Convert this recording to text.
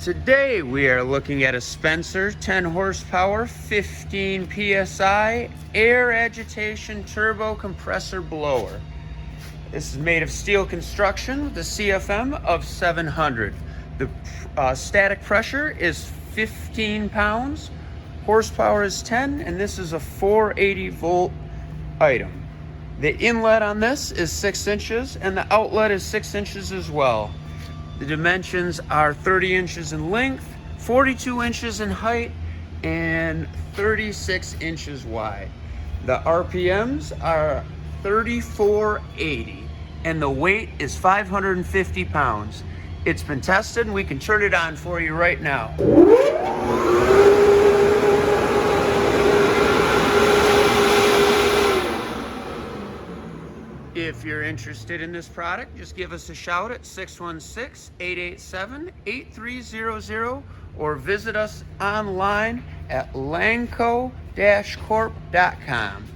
Today we are looking at a Spencer 10 horsepower, 15 PSI air agitation turbo compressor blower. This is made of steel construction with a CFM of 700. The static pressure is 15 pounds, horsepower is 10, and this is a 480 volt item. The inlet on this is 6 inches and the outlet is 6 inches as well. The dimensions are 30 inches in length, 42 inches in height, and 36 inches wide. The RPMs are 3480, and the weight is 550 pounds. It's been tested, and we can turn it on for you right now. If you're interested in this product, just give us a shout at 616-887-8300 or visit us online at lanco-corp.com.